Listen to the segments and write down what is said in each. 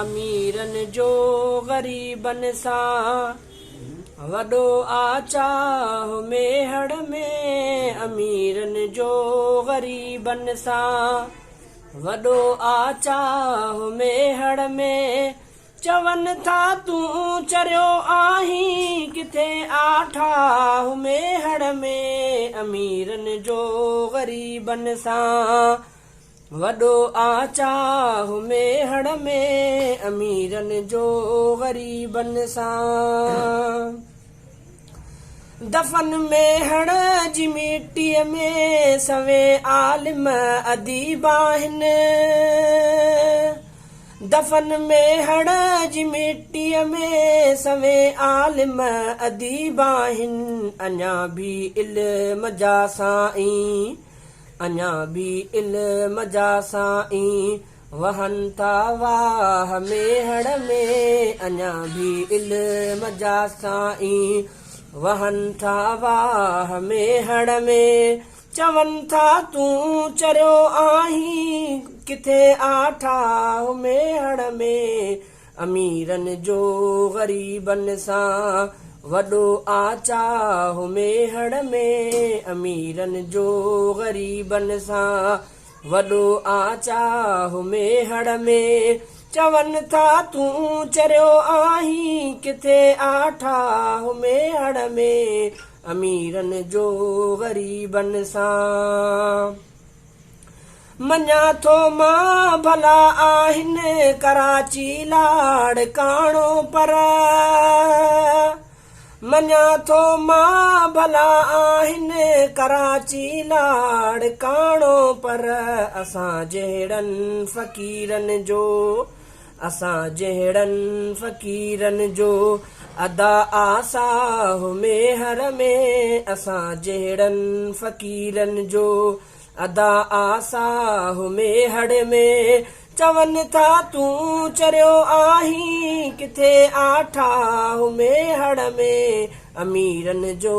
अमीरन जो ग़रीबन सां वॾो आचाह मेहड़ में। अमीरन जो ग़रीबन सां वॾो आचाह मेहड़ में। चवनि था तूं चरियो आहीं किथे आठाह मेहड़ में। अमीरन जो ग़रीबन सां वॾो आचाह मेहड़ में। अमीरन जो ग़रीबन सां दफ़न मेहड़ जी मिटीअ में सवे आलिम अदीब आहिनि। दफ़न मेहड़ जी मिटीअ में सवे आलिम अदीब आहिनि। अञा बि इल्म जा साईं अञा बि इल्म जा साईं वहनि था वाह मेहड़ में। अञा बि इल्म जा साईं वहनि था वाह मेहड़ में। चवनि था तूं चरियो आहीं किथे आठाह मेहड़ में। अमीरन जो ग़रीबन सां वॾो आचाह मेहड़ में। अमीरन जो ग़रीबन सां वॾो आचाह मेहड़ में। चवनि था तूं चरियो आहीं किथे आठाह मेहड़ में। अमीरन जो ग़रीबन सां मञा थो मां भला आहिनि कराची लाड़ काणो पर। मञा थो मां भला आहिनि कराची लाड़ काणो पर। असां जहिड़नि फ़क़ीरनि जो अदा आसाह मेहर में। असां जहिड़नि फ़क़ीरनि जो अदा आसाह मेहड़ में। चवनि था तूं चरियो आहीं किथे आठाह मेहड़ में। अमीरन जो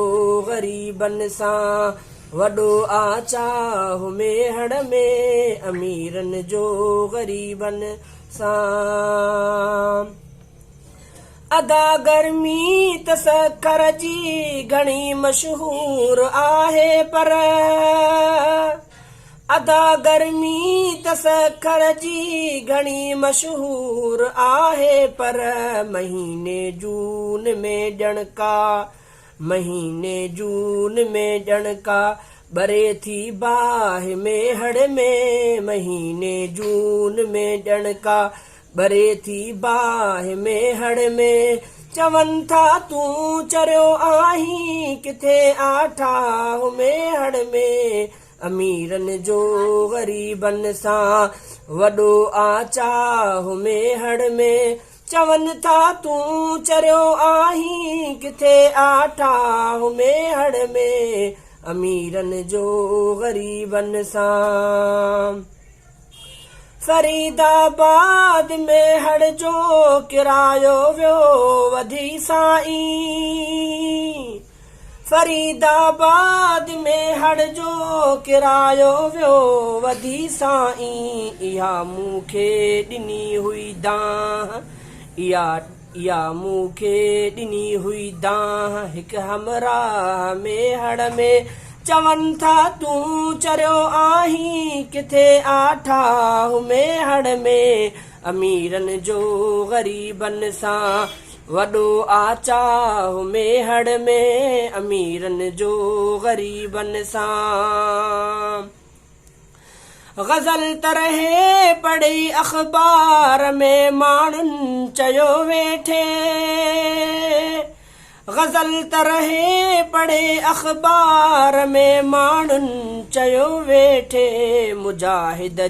ग़रीबन सां वॾो आचाह मेहड़ में। अमीरन जो ग़रीबन सां अदा गर्मी त सखर जी घणी मशहूर आहे पर। अदा गर्मी त सखर जी घणी मशहूर आहे पर। महीने जून में ॼणका बरे थी बाह मेहड़ में। महीने जून में ॼणका बरे थी बाह मेहड़ में। चवनि था तूं चरियो आहीं किथे आठाह मेहड़ में। अमीरन जो ग़रीबन सां वॾो आचाह मेहड़ में। चवनि था तूं चरियो आहीं किथे आठाह मेहड़ में। अमीरन जो ग़रीबन सां फरीदाबाद मेहड़ जो किरायो वियो वधी साईं। फरीदाबाद मेहड़ जो किरायो वियो वधी साईं। इहा मूंखे ॾिनी हुई दाह इहा मूंखे ॾिनी हुई दाह हिकु हमराह मेहड़ में। चवनि था तूं चरियो आहीं किथे आठाह मेहड़ में। अमीरन जो ग़रीबन सां वॾो आचाह मेहड़ में। अमीरन जो ग़रीबन सां ग़ज़ल तरह पढ़ी अख़बार में माण्हुनि चयो वेठे। ग़ज़ल तरह पढ़े अख़बार में माण्हुनि चयो वेठे। मुजाहिद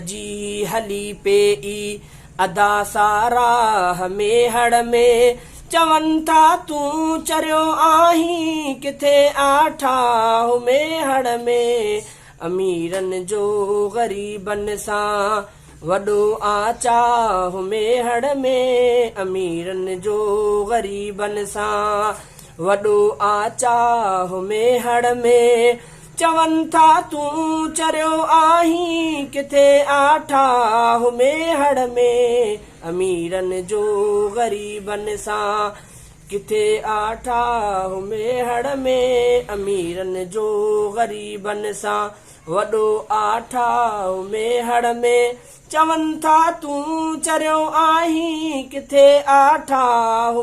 जी हली पेई अदा साराह मेहड़ में। चवनि था तूं चरियो आहीं किथे आठाह मेहड़ में। अमीरन जो ग़रीबन सां वॾो आचाह मेहड़ में। अमीरन जो ग़रीबन सां वॾो आचाह मेहड़ में। चवनि था तूं चरियो आहीं किथे आठा मेहड़ में अमीरनि जो ग़रीबनि सां किथे आठा मेहड़ में अमीरनि जो ग़रीबनि सां वॾो आठा मेहड़ में चवनि था तूं चरियो आहीं किथे आठा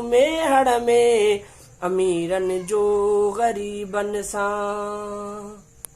मेहड़ में अमीरनि जो ग़रीबनि सां।